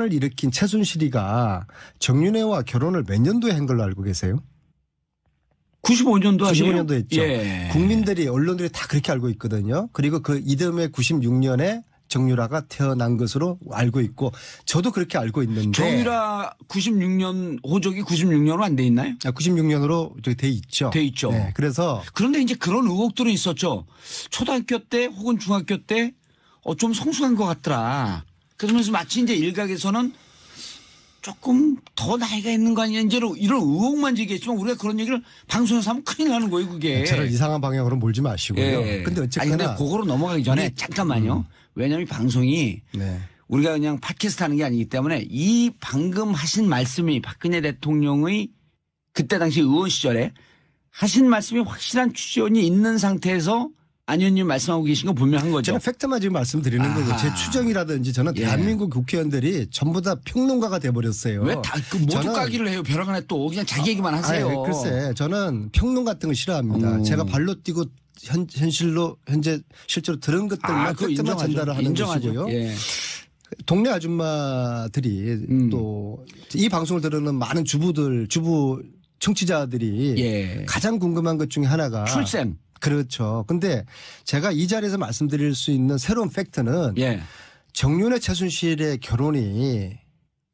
을 일으킨 최순실이가 정윤회와 결혼을 몇 년도에 한 걸로 알고 계세요? 95년도 아니에요? 95년도 했죠. 예. 국민들이 언론들이 다 그렇게 알고 있거든요. 그리고 그 이듬해 96년에 정유라가 태어난 것으로 알고 있고 저도 그렇게 알고 있는데. 정유라 96년 호적이 96년으로 안 돼 있나요? 96년으로 돼 있죠. 돼 있죠. 네, 그래서 그런데 이제 그런 의혹들은 있었죠. 초등학교 때 혹은 중학교 때 좀 성숙한 것 같더라. 그러면서 마치 이제 일각에서는 조금 더 나이가 있는 거 아니냐 이제 이런 의혹만 제기했지만 우리가 그런 얘기를 방송에서 하면 큰일 나는 거예요 그게. 저를 이상한 방향으로 몰지 마시고요. 예. 근데 어쨌거나. 근데 그거로 넘어가기 전에 잠깐만요. 왜냐하면 이 방송이 네. 우리가 그냥 팟캐스트 하는 게 아니기 때문에 이 방금 하신 말씀이 박근혜 대통령의 그때 당시 의원 시절에 하신 말씀이 확실한 추정이 있는 상태에서 안 의원님 말씀하고 계신 거 분명한 거죠. 저는 팩트만 지금 말씀드리는 아하. 거고 제 추정이라든지 저는 예. 대한민국 국회의원들이 전부 다 평론가가 돼버렸어요. 왜 다 그 모두 저는- 까기를 해요. 벼랑간에 또 그냥 자기 얘기만 하세요. 아니, 글쎄 저는 평론 같은 거 싫어합니다. 제가 발로 뛰고 현실로 현재 실제로 들은 것들만 그거 팩트만 전달을 하는 인정하죠. 것이고요. 예. 동네 아줌마들이 또 이 방송을 들으는 많은 주부 청취자들이 예. 가장 궁금한 것 중에 하나가 출생. 그렇죠. 근데 제가 이 자리에서 말씀드릴 수 있는 새로운 팩트는 예. 정윤회 최순실의 결혼이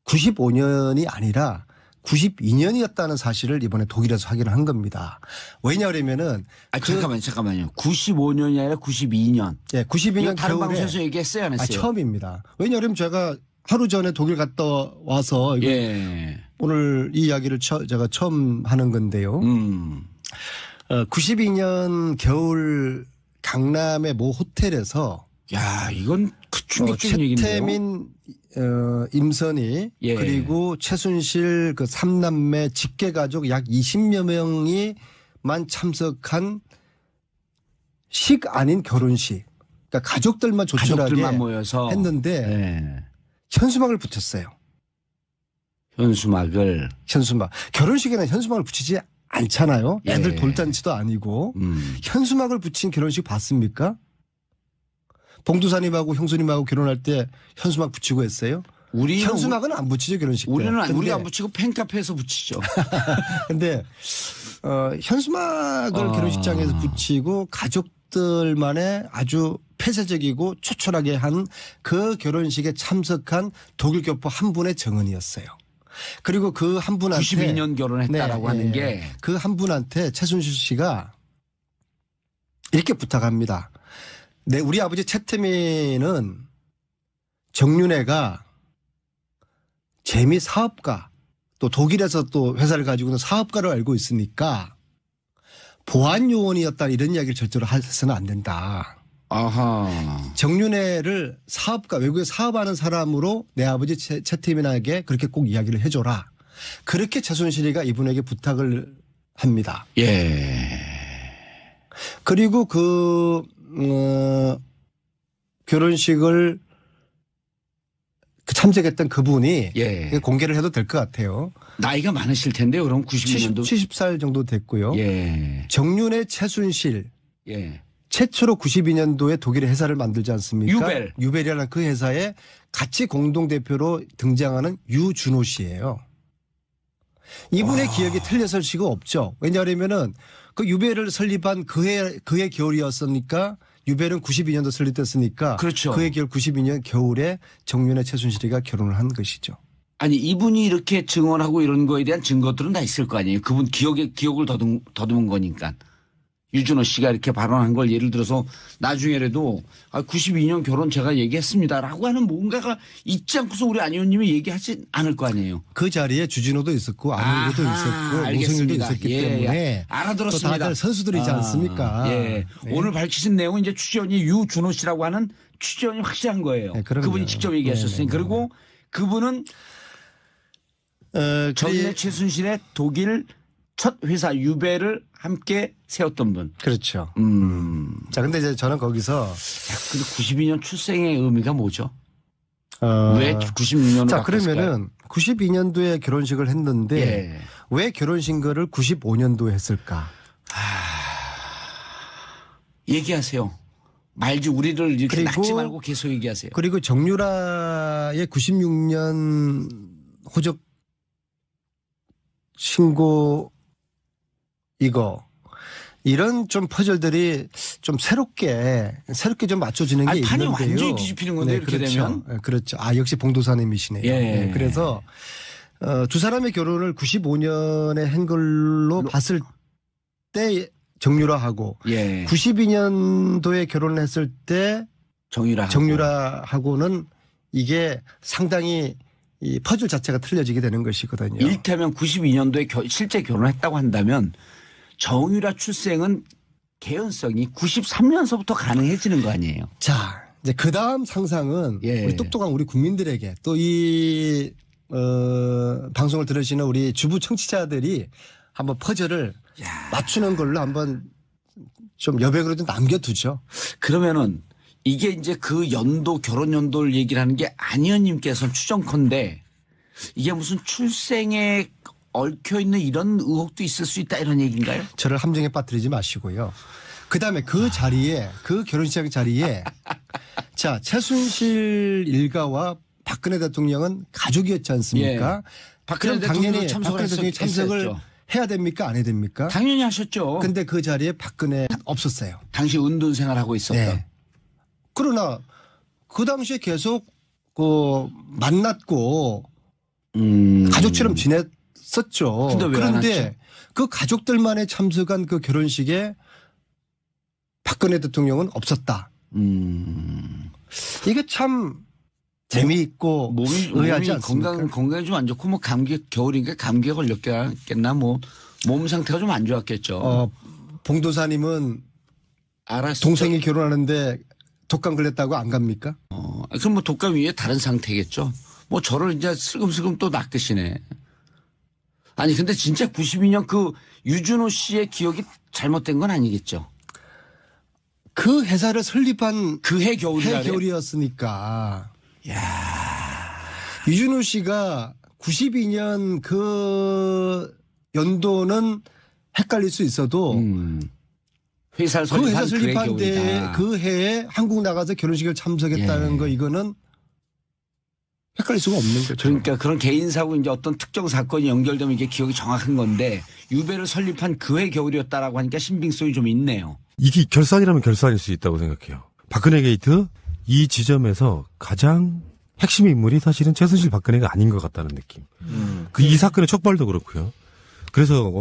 95년이 아니라 92년이었다는 사실을 이번에 독일에서 확인을 한 겁니다. 왜냐하면은 잠깐만요. 95년이 아니라 92년. 예, 92년 다른 겨울에 방송에서 얘기했어요, 안 했어요? 처음입니다. 왜냐하면 제가 하루 전에 독일 갔다 와서 이거 예. 오늘 이 이야기를 제가 처음 하는 건데요. 92년 겨울 강남의 모 호텔에서 야, 이건 충격적인 얘기인데요. 최태민 임선희 예. 그리고 최순실 그 3남매 직계가족 약 20여 명이만 참석한 식 아닌 결혼식. 그러니까 가족들만 조촐하게 가족들만 모여서 했는데 예. 현수막을 붙였어요. 현수막을. 현수막. 결혼식에는 현수막을 붙이지 않잖아요. 애들 예. 돌잔치도 아니고. 현수막을 붙인 결혼식 봤습니까? 봉두사님하고 형수님하고 결혼할 때 현수막 붙이고 했어요? 현수막은 안 붙이죠, 결혼식 때. 우리가 안 붙이고 팬카페에서 붙이죠. 근데 현수막을 결혼식장에서 붙이고 가족들만의 아주 폐쇄적이고 초촐하게 한 그 결혼식에 참석한 독일 교포 한 분의 정언이었어요. 그리고 그 한 분한테 92년 결혼했다라고 하는 게 그 한 분한테 최순실 씨가 이렇게 부탁합니다. 네, 우리 아버지 최태민은 정윤회가 재미 사업가 또 독일에서 또 회사를 가지고 있는 사업가로 알고 있으니까 보안 요원이었다 이런 이야기를 절대로 해서는 안 된다. 아하. 정윤회를 사업가 외국에 사업하는 사람으로 내 아버지 최태민에게 그렇게 꼭 이야기를 해줘라. 그렇게 최순실이가 이분에게 부탁을 합니다. 예. 그리고 결혼식을 참석했던 그분이 예. 공개를 해도 될 것 같아요. 나이가 많으실 텐데요. 그럼 92년도 70살 정도 됐고요. 예. 정윤회 최순실 예. 최초로 92년도에 독일의 회사를 만들지 않습니까? 유벨이라는 그 회사에 같이 공동대표로 등장하는 유준호 씨예요. 이분의 기억이 틀려설 수가 없죠. 왜냐하면은 그 유벨을 설립한 그해 겨울이었으니까 유벨은 92년도 설립됐으니까 그렇죠. 그해 겨울 92년 겨울에 정윤회 최순실이가 결혼을 한 것이죠. 아니 이분이 이렇게 증언하고 이런 거에 대한 증거들은 다 있을 거 아니에요. 그분 기억을 더듬은 거니까. 유준호 씨가 이렇게 발언한 걸 예를 들어서 나중에라도 92년 결혼 제가 얘기했습니다라고 하는 뭔가가 있지 않고서 우리 안 의원님이 얘기하지 않을 거 아니에요. 그 자리에 주진호도 있었고 안우도 있었고 노승일도 있었기 때문에 알아들었습니다. 또 다들 선수들이지 않습니까? 예. 네. 오늘 밝히신 내용은 이제 취재원이 유준호 씨라고 하는 취재원이 확실한 거예요. 네, 그분이 직접 얘기하셨으니 그리고 그분은 정윤회 최순실의 독일 첫 회사 유벨을 함께 세웠던 분. 그렇죠. 자, 근데 이제 저는 거기서. 근데 92년 출생의 의미가 뭐죠? 왜 96년으로 자, 그러면은 92년도에 결혼식을 했는데 예. 왜 결혼식을 95년도에 했을까? 얘기하세요. 말지 우리를 이렇게 그리고- 낳지 말고 계속 얘기하세요. 그리고 정유라의 96년 호적 신고 이런 좀 퍼즐들이 좀 새롭게 좀 맞춰지는 게 아니, 판이 있는데요. 완전히 뒤집히는 건데 이렇게 그렇죠. 되면. 네, 그렇죠. 아 역시 봉도사님이시네요. 예. 네, 그래서 두 사람의 결혼을 95년에 한 걸로 봤을 때 정유라하고 예. 92년도에 결혼을 했을 때 정유라하고는 이게 상당히 이 퍼즐 자체가 틀려지게 되는 것이거든요. 일테면 92년도에 실제 결혼했다고 한다면 정유라 출생은 개연성이 93년서부터 가능해지는 거 아니에요? 자, 이제 그 다음 상상은 예. 우리 똑똑한 우리 국민들에게 또 이 방송을 들으시는 우리 주부 청취자들이 한번 퍼즐을 맞추는 걸로 한번 좀 여백으로 좀 남겨두죠. 그러면은 이게 이제 그 연도 결혼 연도를 얘기를 하는 게 안의원님께서는 추정컨대 이게 무슨 출생에 얽혀 있는 이런 의혹도 있을 수 있다 이런 얘기인가요? 저를 함정에 빠뜨리지 마시고요. 그다음에 그 자리에 그 결혼식 자리에 자 최순실 일가와 박근혜 대통령은 가족이었지 않습니까? 박근혜 그럼 당연히 대통령도 박근혜 대통령이 참석을 했었죠. 해야 됩니까? 안 해야 됩니까? 당연히 하셨죠. 근데 그 자리에 박근혜 없었어요. 당시 은둔 생활하고 있었던. 네. 그러나 그 당시에 계속 만났고 가족처럼 지냈었죠. 근데 왜 안 왔죠? 그런데 그 가족들만의 참석한 그 결혼식에 박근혜 대통령은 없었다. 이게 참 재미있고 의아하지 않습니까? 건강이 좀 안 좋고 뭐 감기 겨울이니까 감기에 걸렸겠나 뭐 몸 상태가 좀 안 좋았겠죠. 봉도사님은 알았어. 동생이 결혼하는데 독감 걸렸다고 안 갑니까? 그럼 뭐 독감 위에 다른 상태겠죠. 뭐 저를 이제 슬금슬금 또 낚으시네. 아니 근데 진짜 92년 그 유준호 씨의 기억이 잘못된 건 아니겠죠. 그 회사를 설립한 그 해 겨울이라. 겨울이었으니까. 유준호 씨가 92년 그 연도는 헷갈릴 수 있어도 회사를 그 회사 설립한 설립한 그해 때 겨울이다. 그 해에 한국 나가서 결혼식을 참석했다는 거 이거는 헷갈릴 수가 없는 거죠. 그러니까 그런 개인사고 이제 어떤 특정 사건이 연결되면 이게 기억이 정확한 건데 유배를 설립한 그해 겨울이었다라고 하니까 신빙성이 좀 있네요. 이게 결산이라면 결산일 수 있다고 생각해요. 박근혜 게이트 이 지점에서 가장 핵심 인물이 사실은 최순실 박근혜가 아닌 것 같다는 느낌. 이 사건의 촉발도 그렇고요. 그래서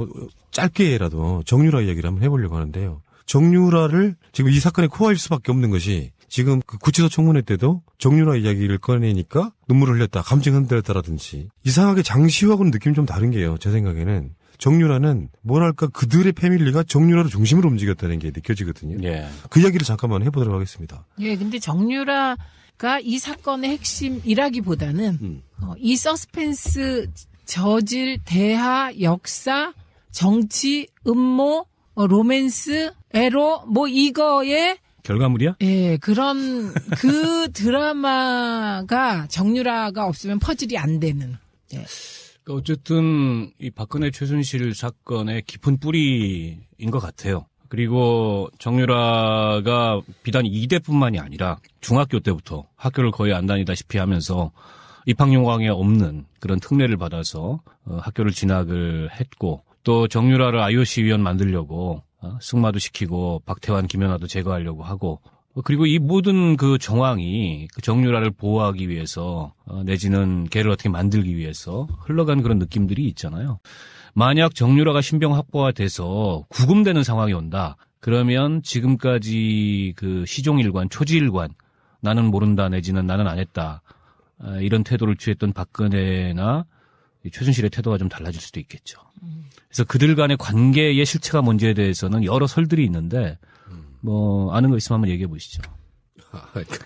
짧게라도 정유라 이야기를 한번 해보려고 하는데요. 정유라를 지금 이 사건의 코어일 수밖에 없는 것이 지금 그 구치소 청문회 때도 정유라 이야기를 꺼내니까 눈물을 흘렸다, 감정 흔들렸다라든지 이상하게 장시호하고는 느낌이 좀 다른 게요. 제 생각에는 정유라는 뭐랄까 그들의 패밀리가 정유라를 중심으로 움직였다는 게 느껴지거든요. 예. 그 이야기를 잠깐만 해보도록 하겠습니다. 예, 근데 정유라가 이 사건의 핵심이라기보다는 이 서스펜스 저질, 대하, 역사, 정치, 음모, 로맨스, 에로 뭐 이거에 결과물이야? 예, 그런 그 드라마가 정유라가 없으면 퍼즐이 안 되는. 예. 어쨌든 이 박근혜 최순실 사건의 깊은 뿌리인 것 같아요. 그리고 정유라가 비단 2대뿐만이 아니라 중학교 때부터 학교를 거의 안 다니다시피 하면서 입학요강에 없는 그런 특례를 받아서 학교를 진학을 했고 또 정유라를 IOC 위원 만들려고 승마도 시키고 박태환, 김연아도 제거하려고 하고 그리고 이 모든 그 정황이 그 정유라를 보호하기 위해서 내지는 걔를 어떻게 만들기 위해서 흘러간 그런 느낌들이 있잖아요. 만약 정유라가 신병 확보가 돼서 구금되는 상황이 온다. 그러면 지금까지 그 시종일관, 초지일관 나는 모른다 내지는 나는 안 했다. 이런 태도를 취했던 박근혜나 최순실의 태도가 좀 달라질 수도 있겠죠. 그래서 그들 간의 관계의 실체가 뭔지에 대해서는 여러 설들이 있는데 뭐 아는 거 있으면 한번 얘기해 보시죠.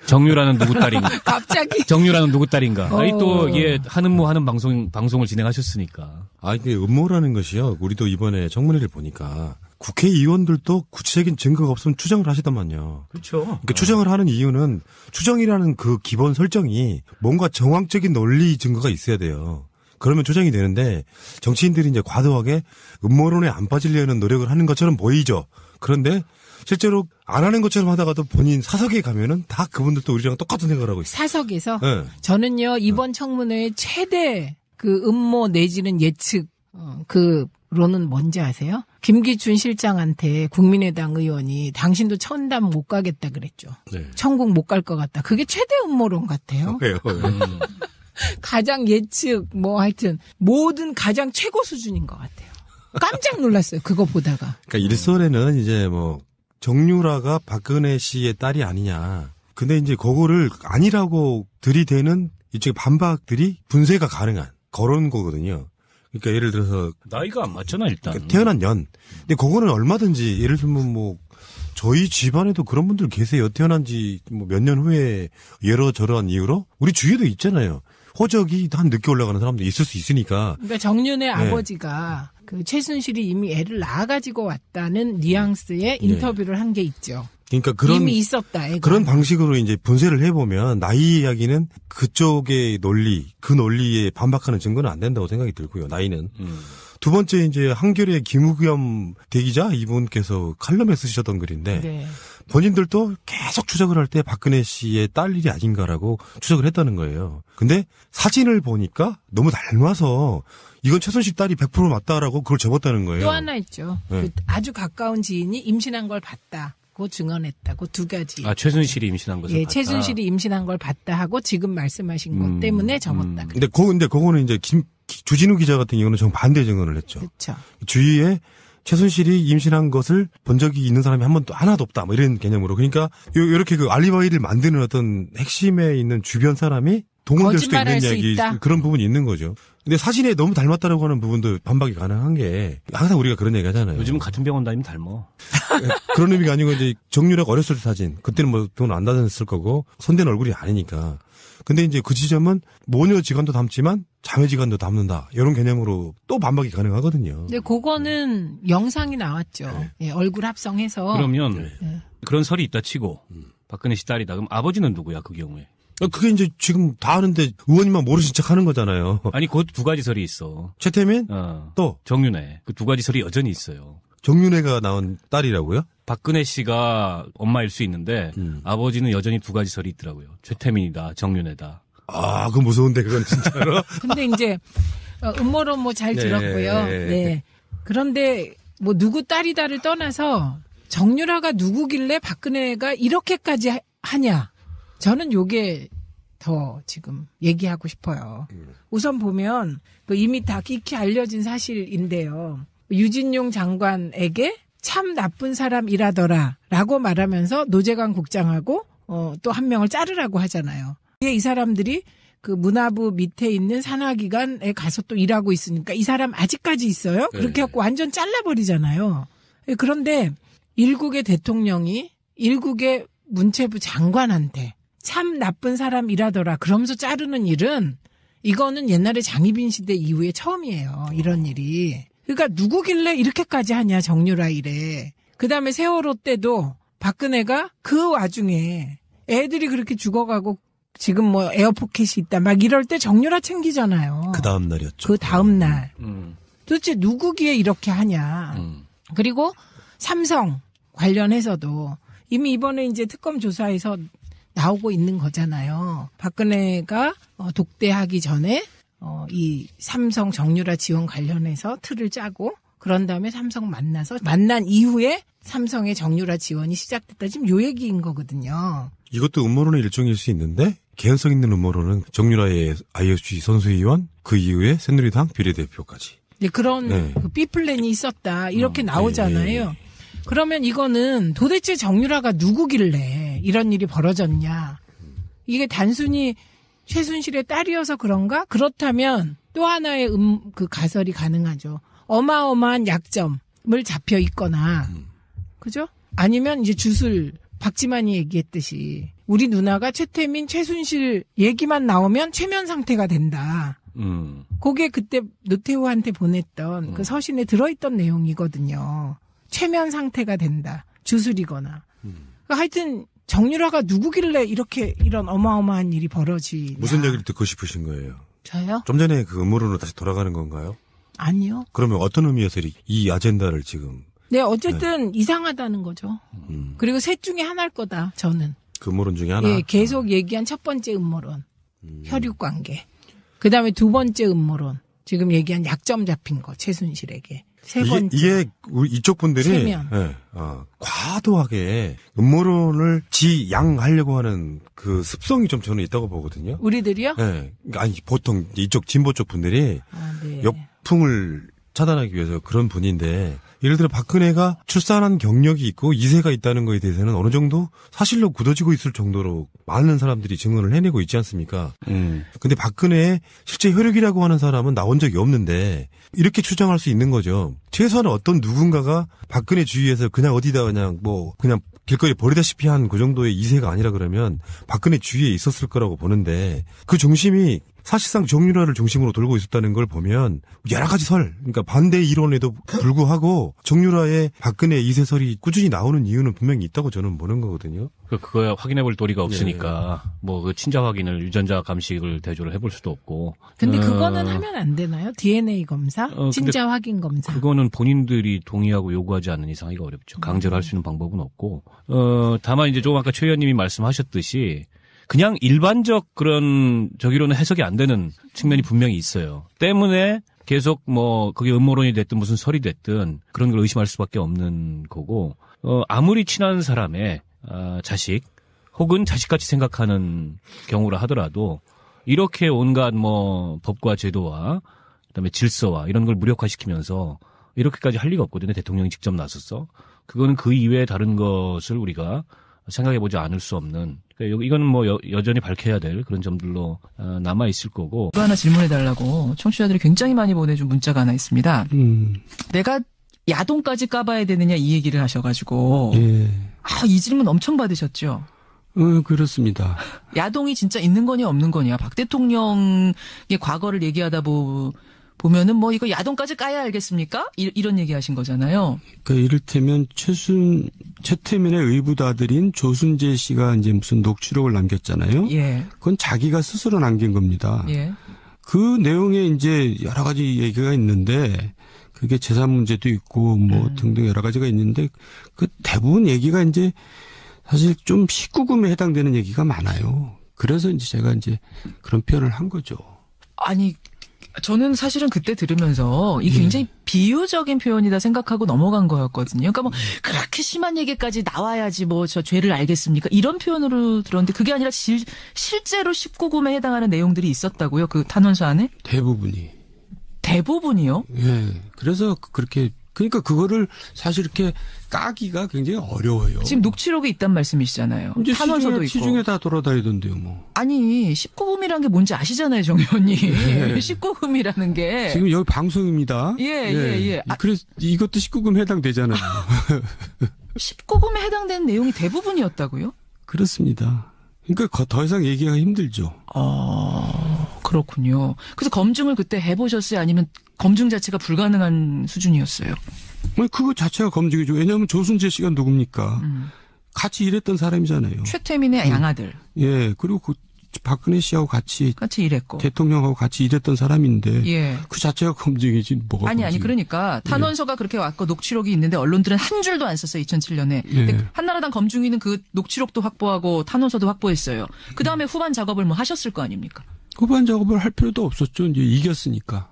정유라는 누구 딸인가? 갑자기 정유라는 누구 딸인가? 아니 또 이게 하는 뭐 하는 방송을 진행하셨으니까. 이게 음모라는 것이요. 우리도 이번에 청문회를 보니까 국회의원들도 구체적인 증거가 없으면 추정을 하시더만요. 그렇죠. 그러니까 추정을 하는 이유는 추정이라는 그 기본 설정이 뭔가 정황적인 논리 증거가 있어야 돼요. 그러면 추정이 되는데 정치인들이 이제 과도하게 음모론에 안 빠지려는 노력을 하는 것처럼 보이죠. 그런데 실제로 안 하는 것처럼 하다가도 본인 사석에 가면은 다 그분들도 우리랑 똑같은 생각을 하고 있어요. 사석에서 네. 저는요 이번 청문회의 최대 그 음모 내지는 예측 그로는 뭔지 아세요? 김기춘 실장한테 국민의당 의원이 당신도 천담 못 가겠다 그랬죠. 네. 천국 못 갈 것 같다. 그게 최대 음모론 같아요. 왜요? 가장 예측 뭐 하여튼 모든 가장 최고 수준인 것 같아요. 깜짝 놀랐어요. 그거 보다가. 그러니까 일선에는 이제 뭐 정유라가 박근혜 씨의 딸이 아니냐. 근데 이제 그거를 아니라고 들이대는 이쪽의 반박들이 분쇄가 가능한 그런 거거든요. 그러니까 예를 들어서 나이가 안 맞잖아 일단. 그러니까 태어난 년. 근데 그거는 얼마든지 예를 들면 뭐 저희 집안에도 그런 분들 계세요. 태어난 지 뭐 몇 년 후에 여러저러한 이유로 우리 주위에도 있잖아요. 호적이 한 늦게 올라가는 사람도 있을 수 있으니까. 그러니까 정윤의 아버지가 그 최순실이 이미 애를 낳아가지고 왔다는 뉘앙스의 인터뷰를 한 게 있죠. 그러니까 그런 이미 있었다. 애가. 그런 방식으로 이제 분쇄를 해보면 나이 이야기는 그쪽의 논리, 그 논리에 반박하는 증거는 안 된다고 생각이 들고요. 나이는. 두 번째 이제 한겨레 김우겸 대기자 이분께서 칼럼에 쓰셨던 글인데 네. 본인들도 계속 추적을 할 때 박근혜 씨의 딸 일이 아닌가라고 추적을 했다는 거예요. 근데 사진을 보니까 너무 닮아서 이건 최순실 딸이 100% 맞다라고 그걸 접었다는 거예요. 또 하나 있죠. 네. 그 아주 가까운 지인이 임신한 걸 봤다고 증언했다고 두 가지. 아 최순실이 임신한 것을 예, 봤다. 최순실이 임신한 걸 봤다 하고 지금 말씀하신 것 때문에 접었다. 근데 그거는 이제 주진우 기자 같은 경우는 정반대 증언을 했죠. 그렇죠. 주위에 최순실이 임신한 것을 본 적이 있는 사람이 한 번도 하나도 없다. 뭐 이런 개념으로. 그러니까 요렇게 그 알리바이를 만드는 어떤 핵심에 있는 주변 사람이 동원될 수도 있는 거짓말할 수 이야기 있다. 그런 부분이 있는 거죠. 근데 사진에 너무 닮았다라고 하는 부분도 반박이 가능한 게 항상 우리가 그런 얘기 하잖아요. 요즘은 같은 병원 다니면 닮어. 그런 의미가 아니고 이제 정유라가 어렸을 때 사진. 그때는 뭐 돈 안 다녔을 거고 손댄 얼굴이 아니니까. 근데 이제 그 지점은 모녀 지간도 닮지만 자매 지간도 닮는다. 이런 개념으로 또 반박이 가능하거든요. 근데 그거는 영상이 나왔죠. 예, 얼굴 합성해서. 그러면 네. 그런 설이 있다 치고 박근혜 씨 딸이다. 그럼 아버지는 누구야 그 경우에? 그게 이제 지금 다 아는데 의원님만 모르신 척 하는 거잖아요. 아니 그것도 두 가지 설이 있어. 최태민 또 정윤회. 그 두 가지 설이 여전히 있어요. 정윤회가 낳은 딸이라고요? 박근혜 씨가 엄마일 수 있는데 아버지는 여전히 두 가지 설이 있더라고요. 최태민이다, 정윤회다. 아, 그건 무서운데 그건 진짜로. 근데 이제 음모론 뭐 잘 네. 들었고요. 네. 그런데 뭐 누구 딸이다를 떠나서 정유라가 누구길래 박근혜가 이렇게까지 하냐. 저는 요게 더 지금 얘기하고 싶어요. 우선 보면 그 이미 다 익히 알려진 사실인데요. 유진용 장관에게 참 나쁜 사람이라더라 라고 말하면서 노재관 국장하고 또 한 명을 자르라고 하잖아요. 이 사람들이 그 문화부 밑에 있는 산하기관에 가서 또 일하고 있으니까 이 사람 아직까지 있어요? 그렇게 해갖고 완전 잘라버리잖아요. 그런데 일국의 대통령이 일국의 문체부 장관한테 참 나쁜 사람이라더라 그러면서 자르는 일은 이거는 옛날에 장희빈 시대 이후에 처음이에요. 이런 일이. 그러니까 누구길래 이렇게까지 하냐 정유라 이래. 그다음에 세월호 때도 박근혜가 그 와중에 애들이 그렇게 죽어가고 지금 뭐 에어포켓이 있다 막 이럴 때 정유라 챙기잖아요. 그 다음 날이었죠. 그 다음 날. 도대체 누구기에 이렇게 하냐. 그리고 삼성 관련해서도 이미 이번에 이제 특검 조사에서 나오고 있는 거잖아요. 박근혜가 독대하기 전에 이 삼성 정유라 지원 관련해서 틀을 짜고 그런 다음에 삼성 만나서 만난 이후에 삼성의 정유라 지원이 시작됐다. 지금 요 얘기인 거거든요. 이것도 음모론의 일종일 수 있는데 개연성 있는 음모론은 정유라의 IOC 선수위원 그 이후에 새누리당 비례대표까지. 네, 그런 네. 그 B플랜이 있었다. 이렇게 나오잖아요. 그러면 이거는 도대체 정유라가 누구길래 이런 일이 벌어졌냐. 이게 단순히 최순실의 딸이어서 그런가? 그렇다면 또 하나의 그 가설이 가능하죠. 어마어마한 약점을 잡혀 있거나, 그죠? 아니면 이제 주술, 박지만이 얘기했듯이 우리 누나가 최태민, 최순실 얘기만 나오면 최면 상태가 된다. 그게 그때 노태우한테 보냈던 그 서신에 들어있던 내용이거든요. 최면 상태가 된다. 주술이거나. 그러니까 하여튼 정유라가 누구길래 이런 어마어마한 일이 벌어지냐. 무슨 얘기를 듣고 싶으신 거예요? 저요? 좀 전에 그 음모론으로 다시 돌아가는 건가요? 아니요. 그러면 어떤 의미에서 이 아젠다를 지금 네, 어쨌든 이상하다는 거죠. 그리고 셋 중에 하나일 거다, 저는. 그 음모론 중에 하나. 예, 계속 얘기한 첫 번째 음모론. 혈육 관계. 그 다음에 두 번째 음모론. 지금 얘기한 약점 잡힌 거, 최순실에게. 세 번째. 이게 우리 이쪽 분들이 세면. 예, 과도하게 음모론을 지양하려고 하는 그 습성이 좀 저는 있다고 보거든요. 우리들이요? 예. 아니 보통 이쪽 진보 쪽 분들이 네. 역풍을 차단하기 위해서 그런 분인데 예를 들어 박근혜가 출산한 경력이 있고 이세가 있다는 거에 대해서는 어느 정도 사실로 굳어지고 있을 정도로 많은 사람들이 증언을 해내고 있지 않습니까? 근데 박근혜의 실제 혈육이라고 하는 사람은 나온 적이 없는데 이렇게 추정할 수 있는 거죠. 최소한 어떤 누군가가 박근혜 주위에서 그냥 어디다 그냥 길거리에 버리다시피 한 그 정도의 이세가 아니라 그러면 박근혜 주위에 있었을 거라고 보는데 그 중심이 사실상 정유라를 중심으로 돌고 있었다는 걸 보면 여러 가지 그러니까 반대 이론에도 불구하고 정유라의 박근혜 이세설이 꾸준히 나오는 이유는 분명히 있다고 저는 보는 거거든요. 그거야 확인해 볼 도리가 없으니까 뭐 그 친자 확인을 유전자 감식을 대조를 해볼 수도 없고. 근데 그거는 하면 안 되나요? DNA 검사? 친자 확인 검사? 그거는 본인들이 동의하고 요구하지 않는 이상 하기가 어렵죠. 강제로 할 수 있는 방법은 없고. 다만 이제 조금 아까 최 의원님이 말씀하셨듯이 그냥 일반적 그런 저기로는 해석이 안 되는 측면이 분명히 있어요. 때문에 계속 뭐 그게 음모론이 됐든 무슨 설이 됐든 그런 걸 의심할 수밖에 없는 거고 아무리 친한 사람의 자식 혹은 자식같이 생각하는 경우라 하더라도 이렇게 온갖 뭐 법과 제도와 그다음에 질서와 이런 걸 무력화시키면서 이렇게까지 할 리가 없거든요. 대통령이 직접 나서서. 그거는 그 이외에 다른 것을 우리가 생각해보지 않을 수 없는, 그러니까 이건 뭐 여전히 밝혀야 될 그런 점들로 남아 있을 거고. 하나 질문해달라고 청취자들이 굉장히 많이 보내준 문자가 하나 있습니다. 내가 야동까지 까봐야 되느냐 이 얘기를 하셔가지고. 예. 이 질문 엄청 받으셨죠? 그렇습니다. 야동이 진짜 있는 거냐 없는 거냐. 박 대통령의 과거를 얘기하다 보면은 뭐 이거 야동까지 까야 알겠습니까? 이런 얘기 하신 거잖아요. 그러니까 이를테면 최태민의 의붓아들인 조순재 씨가 이제 무슨 녹취록을 남겼잖아요. 예. 그건 자기가 스스로 남긴 겁니다. 예. 그 내용에 이제 여러 가지 얘기가 있는데 그게 재산 문제도 있고 뭐 등등 여러 가지가 있는데 그 대부분 얘기가 이제 사실 좀 19금에 해당되는 얘기가 많아요. 그래서 이제 제가 이제 그런 표현을 한 거죠. 아니, 저는 사실은 그때 들으면서 이게 굉장히 비유적인 표현이다 생각하고 넘어간 거였거든요. 그러니까 뭐 그렇게 심한 얘기까지 나와야지 뭐 저 죄를 알겠습니까? 이런 표현으로 들었는데 그게 아니라 실제로 19금에 해당하는 내용들이 있었다고요? 그 탄원서 안에? 대부분이요? 예. 그래서 그러니까 그거를 사실 이렇게 까기가 굉장히 어려워요. 지금 녹취록이 있단 말씀이시잖아요. 이제 탄원서도 있고. 시중에 다 돌아다니던데요, 뭐. 아니, 19금이라는 게 뭔지 아시잖아요, 정 의원님. 19금이라는 게. 지금 여기 방송입니다. 예. 그래서 이것도 19금 해당되잖아요. 19금에 해당되는 내용이 대부분이었다고요? 그렇습니다. 그러니까 더 이상 얘기가 힘들죠. 그렇군요. 그래서 검증을 그때 해보셨어요? 아니면 검증 자체가 불가능한 수준이었어요? 그거 자체가 검증이죠. 왜냐하면 조순재 씨가 누굽니까? 같이 일했던 사람이잖아요. 최태민의 양아들. 예. 그리고 박근혜 씨하고 같이 일했고. 대통령하고 같이 일했던 사람인데. 예. 그 자체가 검증이지 뭐가 아니, 검증이. 그러니까 탄원서가 그렇게 왔고 녹취록이 있는데 언론들은 한 줄도 안 썼어요. 2007년에. 예. 한나라당 검증위는 그 녹취록도 확보하고 탄원서도 확보했어요. 그다음에 후반 작업을 뭐 하셨을 거 아닙니까? 후반 작업을 할 필요도 없었죠. 이제 이겼으니까.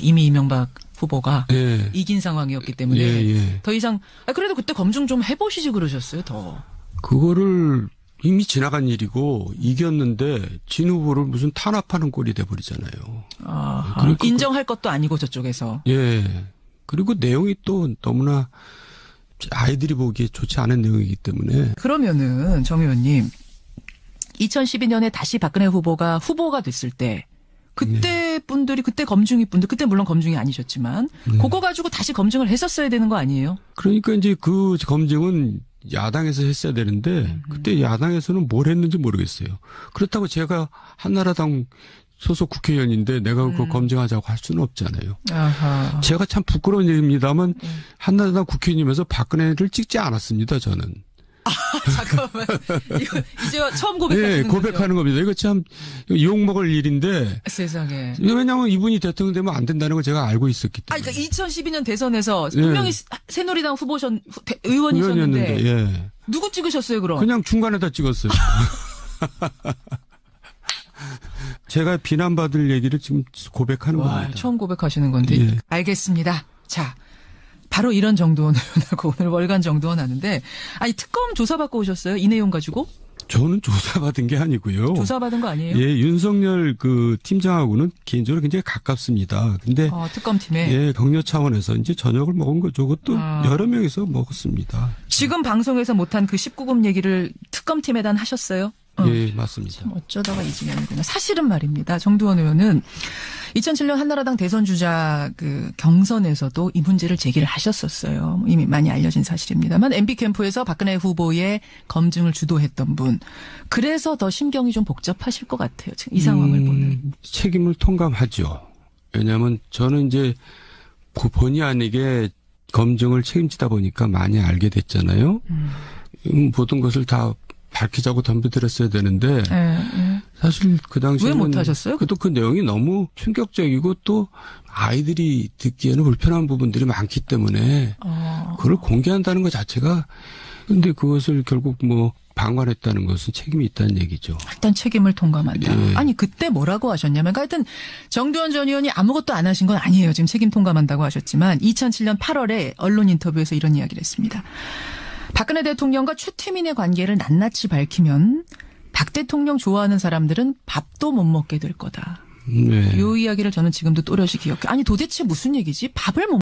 이미 이명박 후보가 예. 이긴 상황이었기 때문에 예. 더 이상 그래도 그때 검증 좀 해보시지 그러셨어요. 더. 그거를 이미 지나간 일이고 이겼는데 진 후보를 무슨 탄압하는 꼴이 돼버리잖아요. 그러니까 인정할 것도 아니고 저쪽에서. 예. 그리고 내용이 또 너무나 아이들이 보기에 좋지 않은 내용이기 때문에. 그러면은 정 의원님 2012년에 다시 박근혜 후보가 됐을 때 그때 분들이 그때 검증위 분들 그때 물론 검증이 아니셨지만 그거 가지고 다시 검증을 했었어야 되는 거 아니에요? 그러니까 이제 그 검증은 야당에서 했어야 되는데 그때 야당에서는 뭘 했는지 모르겠어요. 그렇다고 제가 한나라당 소속 국회의원인데 내가 그거 검증하자고 할 수는 없잖아요. 아하. 제가 참 부끄러운 얘기입니다만 한나라당 국회의원이면서 박근혜를 찍지 않았습니다. 저는. 잠깐만. 이거 이제 처음 고백하시는 예, 거죠? 고백하는 겁니다. 이거 참 욕먹을 일인데. 세상에. 왜냐하면 이분이 대통령 되면 안 된다는 걸 제가 알고 있었기 아, 때문에. 그러니까 2012년 대선에서 예. 분명히 새누리당 의원이셨는데 의원이었는데, 예. 누구 찍으셨어요, 그럼? 그냥 중간에다 찍었어요. 제가 비난받을 얘기를 지금 고백하는 와, 겁니다. 처음 고백하시는 건데. 예. 알겠습니다. 자, 바로 이런 정두원 의원하고 오늘 월간 정두원 하는데, 아니 특검 조사받고 오셨어요? 이 내용 가지고? 저는 조사받은 게 아니고요. 조사받은 거 아니에요? 예, 윤석열 그 팀장하고는 개인적으로 굉장히 가깝습니다. 근데 특검팀에. 예, 격려 차원에서 이제 저녁을 먹은 거죠. 그것도 여러 명이서 먹었습니다. 지금 방송에서 못한 그 19금 얘기를 특검팀에다 하셨어요? 예, 맞습니다. 참 어쩌다가 이 지경이구나. 사실은 말입니다. 정두원 의원은 2007년 한나라당 대선 주자 그 경선에서도 이 문제를 제기를 하셨었어요. 이미 많이 알려진 사실입니다만 MB 캠프에서 박근혜 후보의 검증을 주도했던 분. 그래서 더 심경이 좀 복잡하실 것 같아요. 지금 이 상황을 보면. 책임을 통감하죠. 왜냐하면 저는 이제 본의 아니게 검증을 책임지다 보니까 많이 알게 됐잖아요. 모든 것을 다 밝히자고 덤벼들었어야 되는데 사실 그 당시에 왜 못하셨어요? 그래도 그 내용이 너무 충격적이고 또 아이들이 듣기에는 불편한 부분들이 많기 때문에 그걸 공개한다는 것 자체가 근데 그것을 결국 뭐 방관했다는 것은 책임이 있다는 얘기죠. 일단 책임을 통감한다. 예. 아니 그때 뭐라고 하셨냐면 하여튼 정두원 전 의원이 아무것도 안 하신 건 아니에요. 지금 책임 통감한다고 하셨지만 2007년 8월에 언론 인터뷰에서 이런 이야기를 했습니다. 박근혜 대통령과 최태민의 관계를 낱낱이 밝히면 박 대통령 좋아하는 사람들은 밥도 못 먹게 될 거다. 네. 이 이야기를 저는 지금도 또렷이 기억해요. 아니 도대체 무슨 얘기지? 밥을 못